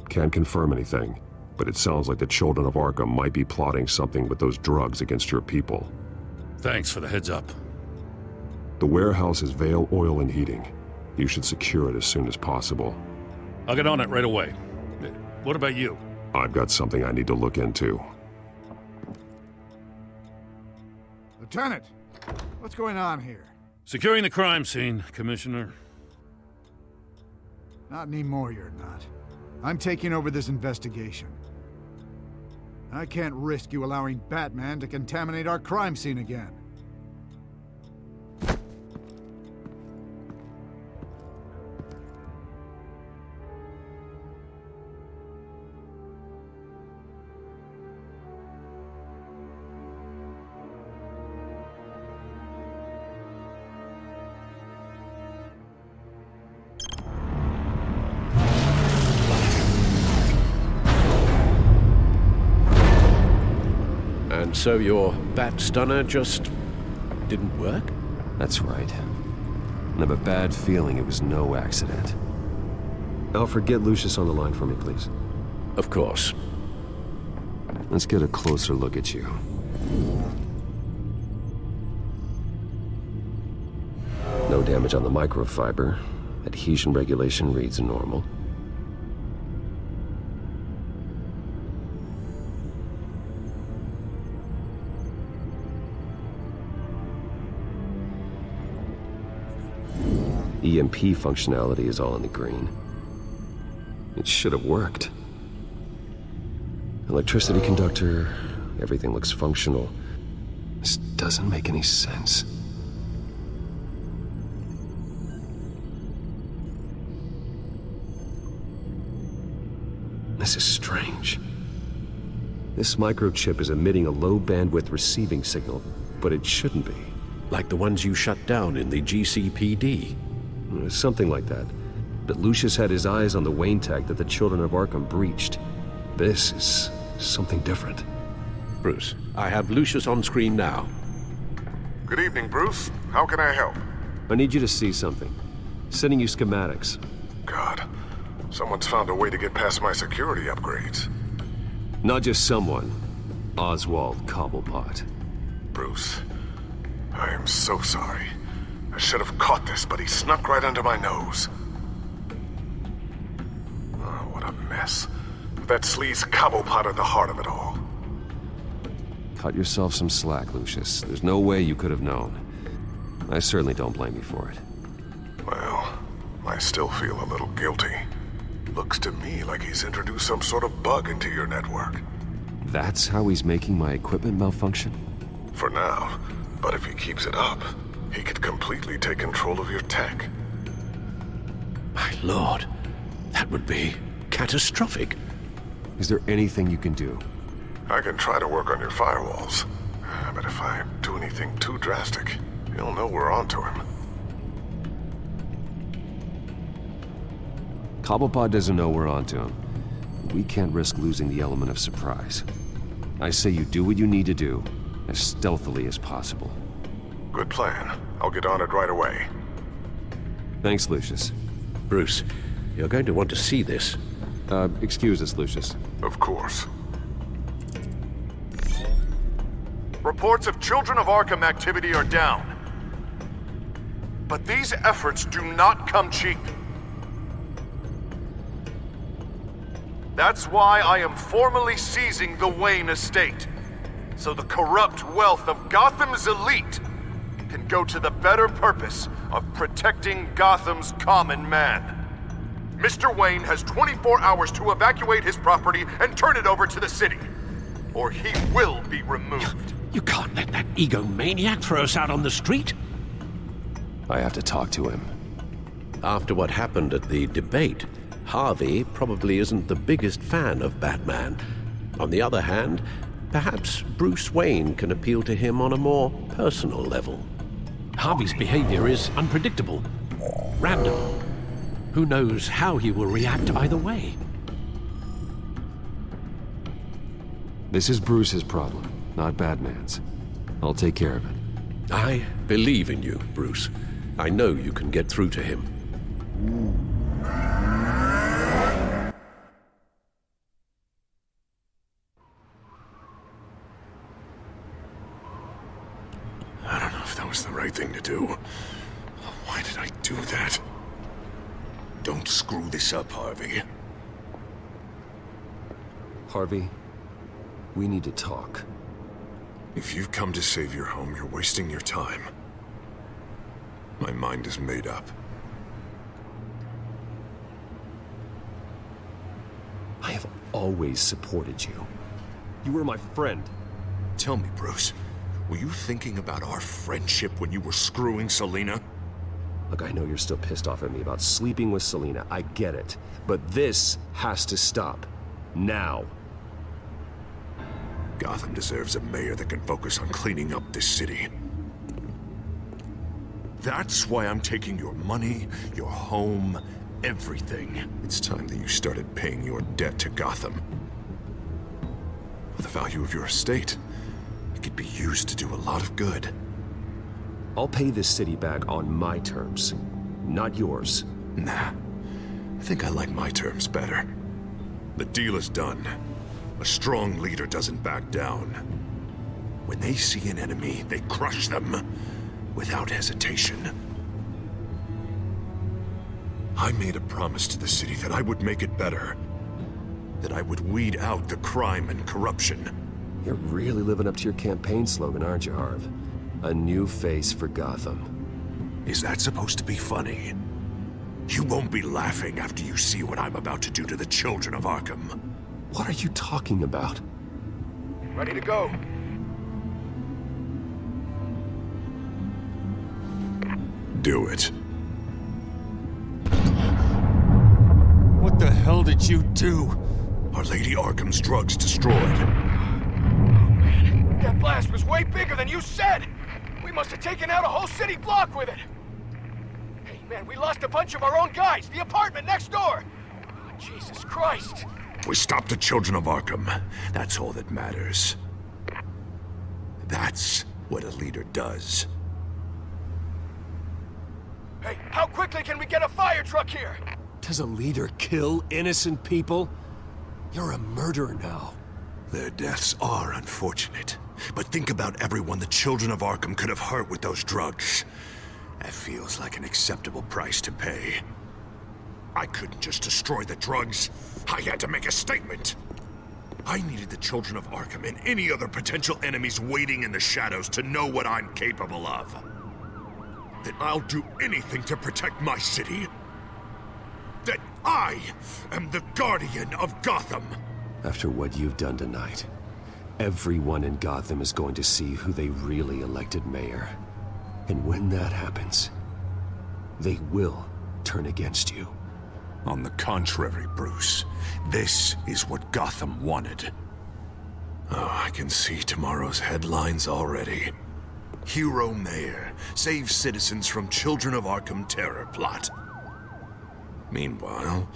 Can't confirm anything, but it sounds like the children of Arkham might be plotting something with those drugs against your people. Thanks for the heads up. The warehouse is Vale Oil and Heating. You should secure it as soon as possible. I'll get on it right away. What about you? I've got something I need to look into. Lieutenant, what's going on here? Securing the crime scene, Commissioner. Not anymore, you're not. I'm taking over this investigation. I can't risk you allowing Batman to contaminate our crime scene again. And so your bat stunner just didn't work? That's right. I have a bad feeling it was no accident. Alfred, get Lucius on the line for me, please. Of course. Let's get a closer look at you. No damage on the microfiber. Adhesion regulation reads normal. EMP functionality is all in the green. It should have worked. Electricity conductor, everything looks functional. This doesn't make any sense. This is strange. This microchip is emitting a low-bandwidth receiving signal, but it shouldn't be. Like the ones you shut down in the GCPD? Something like that. But Lucius had his eyes on the Wayne tag that the Children of Arkham breached. This is something different. Bruce, I have Lucius on screen now. Good evening, Bruce. How can I help? I need you to see something. Sending you schematics. God, someone's found a way to get past my security upgrades. Not just someone. Oswald Cobblepot. Bruce, I am so sorry. I should have caught this, but he snuck right under my nose. Oh, what a mess. That sleaze Cobblepot at the heart of it all. Cut yourself some slack, Lucius. There's no way you could have known. I certainly don't blame you for it. Well, I still feel a little guilty. Looks to me like he's introduced some sort of bug into your network. That's how he's making my equipment malfunction? For now, but if he keeps it up, he could completely take control of your tech. My lord, that would be catastrophic. Is there anything you can do? I can try to work on your firewalls, but if I do anything too drastic, he'll know we're onto him. Cobblepot doesn't know we're onto him. We can't risk losing the element of surprise. I say you do what you need to do, as stealthily as possible. Good plan. I'll get on it right away. Thanks, Lucius. Bruce, you're going to want to see this. Excuse us, Lucius. Of course. Reports of Children of Arkham activity are down. But these efforts do not come cheap. That's why I am formally seizing the Wayne estate, so the corrupt wealth of Gotham's elite can go to the better purpose of protecting Gotham's common man. Mr. Wayne has 24 hours to evacuate his property and turn it over to the city, or he will be removed. You can't let that egomaniac throw us out on the street. I have to talk to him. After what happened at the debate, Harvey probably isn't the biggest fan of Batman. On the other hand, perhaps Bruce Wayne can appeal to him on a more personal level. Harvey's behavior is unpredictable, random. Who knows how he will react either way? This is Bruce's problem, not Batman's. I'll take care of it. I believe in you, Bruce. I know you can get through to him. I don't know if that was the right thing to do. Why did I do that? Don't screw this up, Harvey. Harvey, we need to talk. If you've come to save your home, you're wasting your time. My mind is made up. I've always supported you. You were my friend. Tell me, Bruce, were you thinking about our friendship when you were screwing Selina? Look, I know you're still pissed off at me about sleeping with Selina. I get it. But this has to stop. Now. Gotham deserves a mayor that can focus on cleaning up this city. That's why I'm taking your money, your home, everything. It's time that you started paying your debt to Gotham. For the value of your estate, it could be used to do a lot of good. I'll pay this city back on my terms, not yours. Nah, I think I like my terms better. The deal is done. A strong leader doesn't back down. When they see an enemy, they crush them without hesitation. I made a promise to the city that I would make it better. That I would weed out the crime and corruption. You're really living up to your campaign slogan, aren't you, Harv? A new face for Gotham. Is that supposed to be funny? You won't be laughing after you see what I'm about to do to the children of Arkham. What are you talking about? Ready to go. Do it. What the hell did you do? Our Lady Arkham's drugs destroyed. That blast was way bigger than you said! We must have taken out a whole city block with it! Hey, man, we lost a bunch of our own guys! The apartment next door! Oh, Jesus Christ! We stopped the children of Arkham. That's all that matters. That's what a leader does. Hey, how quickly can we get a fire truck here? Does a leader kill innocent people? You're a murderer now. Their deaths are unfortunate. But think about everyone the children of Arkham could have hurt with those drugs. That feels like an acceptable price to pay. I couldn't just destroy the drugs. I had to make a statement. I needed the children of Arkham and any other potential enemies waiting in the shadows to know what I'm capable of. That I'll do anything to protect my city. That I am the guardian of Gotham. After what you've done tonight, everyone in Gotham is going to see who they really elected mayor. And when that happens, they will turn against you. On the contrary, Bruce, this is what Gotham wanted. Oh, I can see tomorrow's headlines already. Hero Mayor saves citizens from Children of Arkham terror plot. Meanwhile,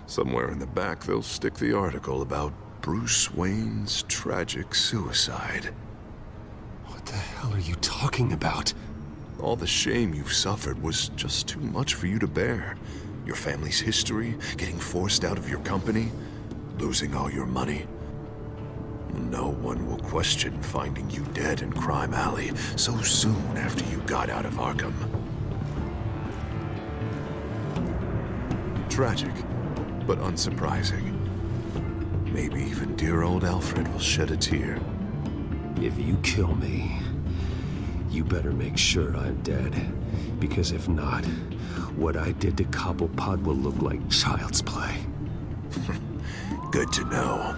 somewhere in the back they'll stick the article about Bruce Wayne's tragic suicide. What the hell are you talking about? All the shame you've suffered was just too much for you to bear. Your family's history, getting forced out of your company, losing all your money. No one will question finding you dead in Crime Alley so soon after you got out of Arkham. Tragic, but unsurprising. Maybe even dear old Alfred will shed a tear. If you kill me, you better make sure I'm dead. Because if not, what I did to Cobblepot will look like child's play. Good to know.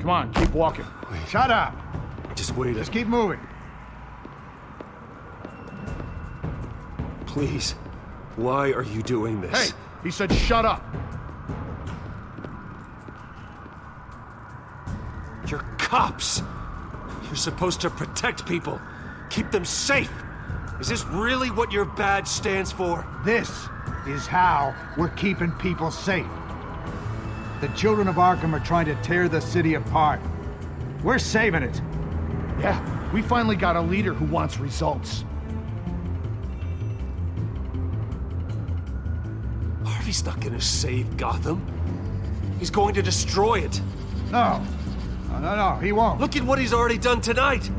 Come on, keep walking. Wait. Shut up! Just wait. Just keep moving. Please. Why are you doing this? Hey, he said shut up. You're cops. You're supposed to protect people. Keep them safe. Is this really what your badge stands for? This is how we're keeping people safe. The children of Arkham are trying to tear the city apart. We're saving it. Yeah, we finally got a leader who wants results. Harvey's not gonna save Gotham. He's going to destroy it. No. No, he won't. Look at what he's already done tonight.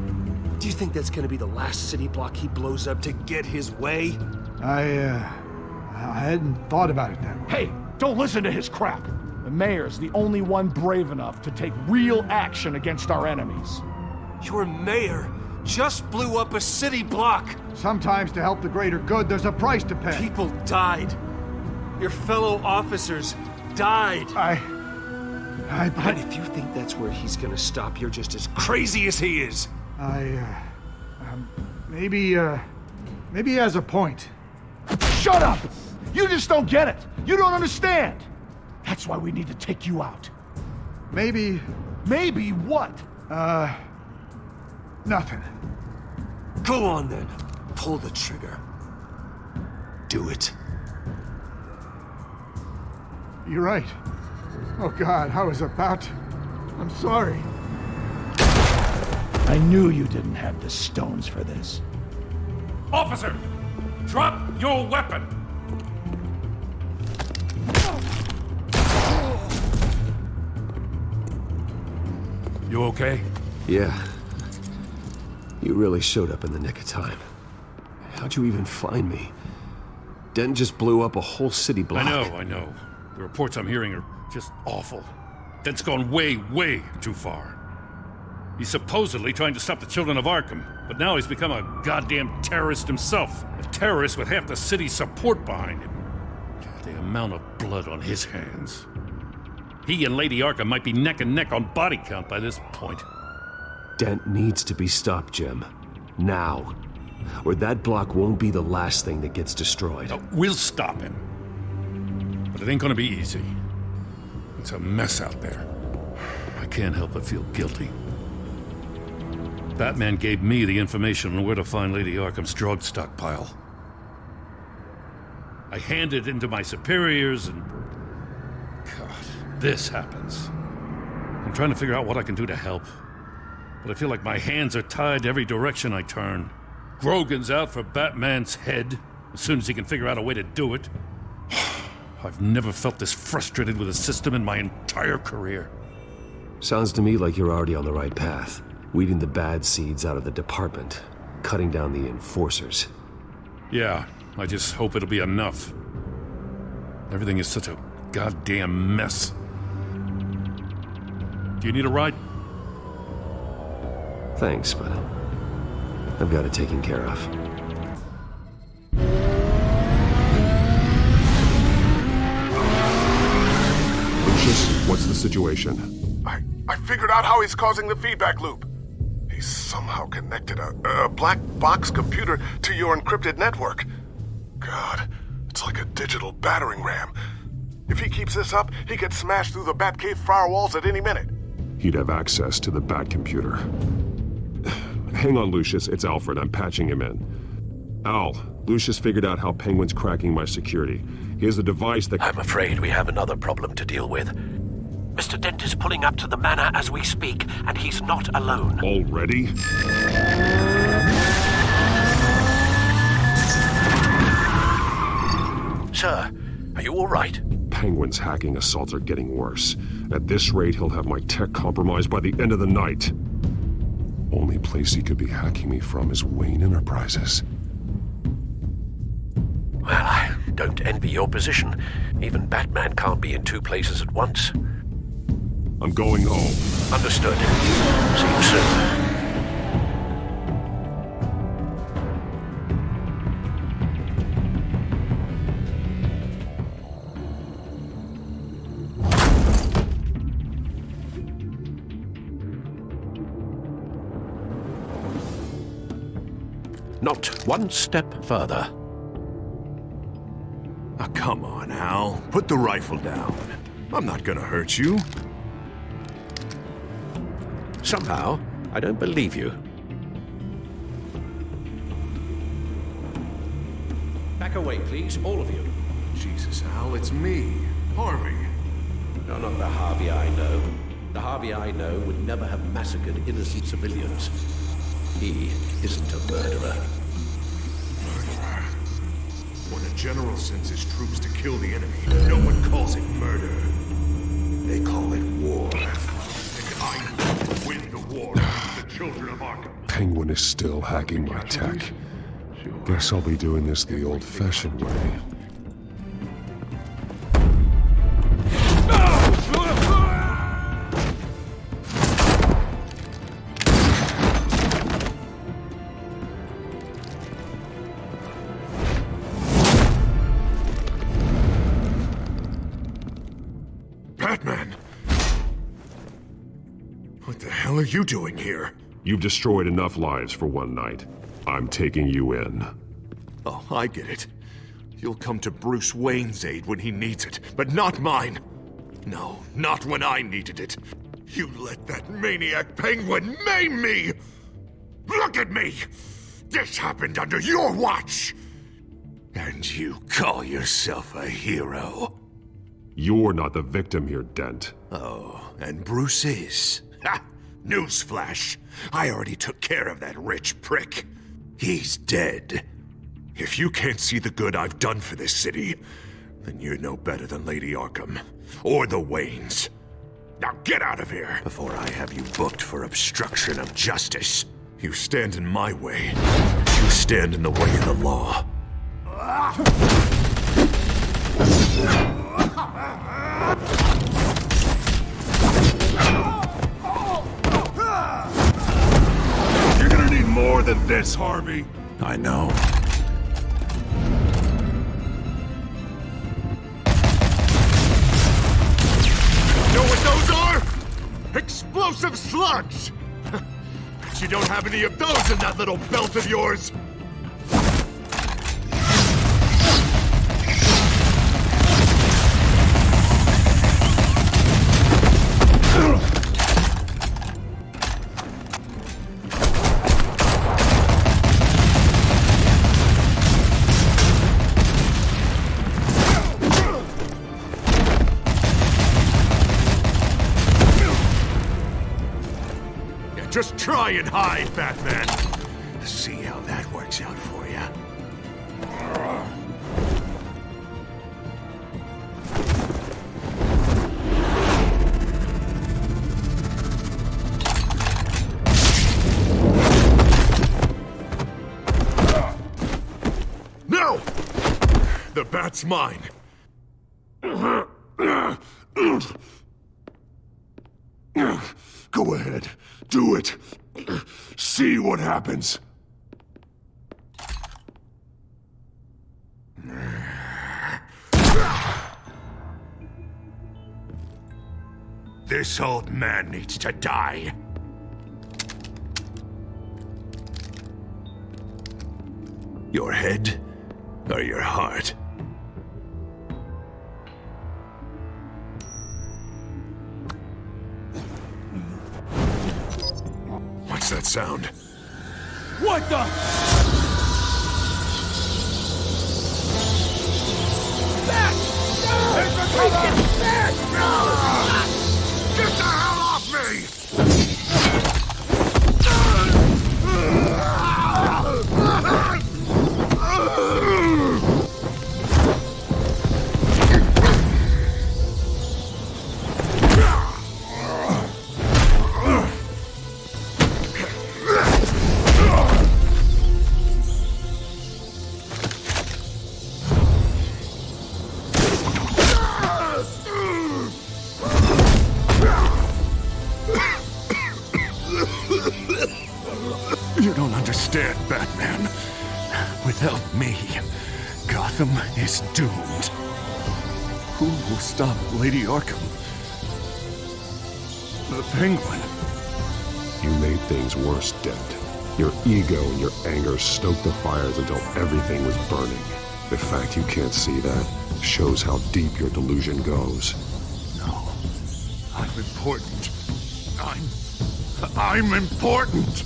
Do you think that's gonna be the last city block he blows up to get his way? I hadn't thought about it that way. Hey, don't listen to his crap. The mayor's the only one brave enough to take real action against our enemies. Your mayor just blew up a city block. Sometimes to help the greater good, there's a price to pay. People died. Your fellow officers died. And if you think that's where he's gonna stop, you're just as crazy as he is. Maybe he has a point. Shut up! You just don't get it. You don't understand. That's why we need to take you out. Maybe what? Nothing. Go on then. Pull the trigger. Do it. You're right. Oh God, I was about to... I'm sorry. I knew you didn't have the stones for this. Officer! Drop your weapon! You okay? Yeah. You really showed up in the nick of time. How'd you even find me? Denton just blew up a whole city block. I know. The reports I'm hearing are just awful. Dent's gone way, way too far. He's supposedly trying to stop the children of Arkham, but now he's become a goddamn terrorist himself. A terrorist with half the city's support behind him. The amount of blood on his hands. He and Lady Arkham might be neck and neck on body count by this point. Dent needs to be stopped, Jim. Now. Or that block won't be the last thing that gets destroyed. We'll stop him. But it ain't gonna be easy. It's a mess out there. I can't help but feel guilty. Batman gave me the information on where to find Lady Arkham's drug stockpile. I handed it into my superiors and... God, this happens. I'm trying to figure out what I can do to help. But I feel like my hands are tied every direction I turn. Grogan's out for Batman's head, as soon as he can figure out a way to do it. I've never felt this frustrated with a system in my entire career. Sounds to me like you're already on the right path. Weeding the bad seeds out of the department. Cutting down the enforcers. Yeah, I just hope it'll be enough. Everything is such a goddamn mess. Do you need a ride? Thanks, but I've got it taken care of. Lucius, what's the situation? I figured out how he's causing the feedback loop. He's somehow connected a black box computer to your encrypted network. God, it's like a digital battering ram. If he keeps this up, he could smash through the Batcave firewalls at any minute. He'd have access to the Bat computer. Hang on, Lucius. It's Alfred. I'm patching him in. Al, Lucius figured out how Penguin's cracking my security. He has a device that... I'm afraid we have another problem to deal with. Mr. Dent is pulling up to the manor as we speak, and he's not alone. Already? Sir, are you all right? Penguin's hacking assaults are getting worse. At this rate, he'll have my tech compromised by the end of the night. Only place he could be hacking me from is Wayne Enterprises. Well, I don't envy your position. Even Batman can't be in two places at once. I'm going home. Understood. See you soon. Not one step further. Oh, come on, Al. Put the rifle down. I'm not gonna hurt you. Somehow, I don't believe you. Back away, please, all of you. Jesus, Al, it's me, Harvey. No, not the Harvey I know. The Harvey I know would never have massacred innocent civilians. He isn't a murderer. Murderer? When a general sends his troops to kill the enemy, no one calls it murder. They call it war. And I will win the war against the children of Arkham. Penguin is still hacking my tech. Guess I'll be doing this the old-fashioned way. hell are you doing here? You've destroyed enough lives for one night. I'm taking you in. Oh, I get it. You'll come to Bruce Wayne's aid when he needs it, but not mine. No, not when I needed it. You let that maniac penguin maim me! Look at me! This happened under your watch! And you call yourself a hero? You're not the victim here, Dent. Oh, and Bruce is. Ha! Newsflash. I already took care of that rich prick. He's dead. If you can't see the good I've done for this city, then you're no better than Lady Arkham. Or the Waynes. Now get out of here before I have you booked for obstruction of justice. You stand in my way. You stand in the way of the law. You're gonna need more than this, Harvey. I know. Know what those are? Explosive slugs! Bet you don't have any of those in that little belt of yours! Just try and hide, Batman. See how that works out for you. No! The bat's mine. Go ahead. Do it. See what happens. This old man needs to die. Your head or your heart? What's that sound? What the? Back! Back! Get the hell off me! You don't understand, Batman. Without me, Gotham is doomed. Who will stop Lady Arkham? The Penguin. You made things worse, Dent. Your ego and your anger stoked the fires until everything was burning. The fact you can't see that shows how deep your delusion goes. No. I'm important. I'm important!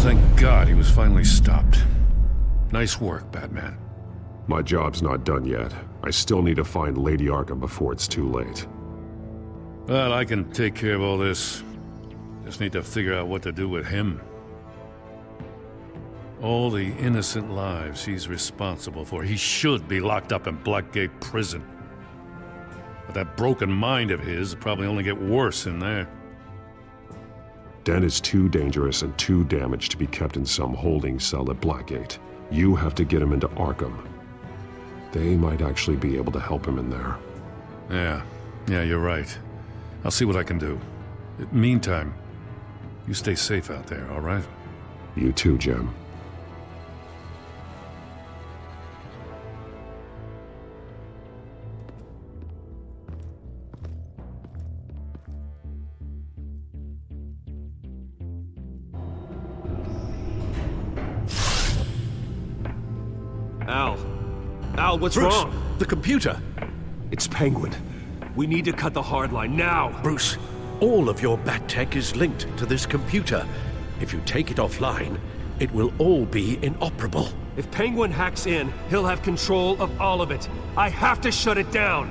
Thank God he was finally stopped. Nice work, Batman. My job's not done yet. I still need to find Lady Arkham before it's too late. Well, I can take care of all this. Just need to figure out what to do with him. All the innocent lives he's responsible for. He should be locked up in Blackgate Prison. But that broken mind of his will probably only get worse in there. Dent is too dangerous and too damaged to be kept in some holding cell at Blackgate. You have to get him into Arkham. They might actually be able to help him in there. Yeah, you're right. I'll see what I can do. Meantime, you stay safe out there, all right? You too, Jim. Al, what's Bruce, wrong? the computer. It's Penguin. We need to cut the hard line now. Bruce, all of your bat tech is linked to this computer. If you take it offline, it will all be inoperable. If Penguin hacks in, he'll have control of all of it. I have to shut it down.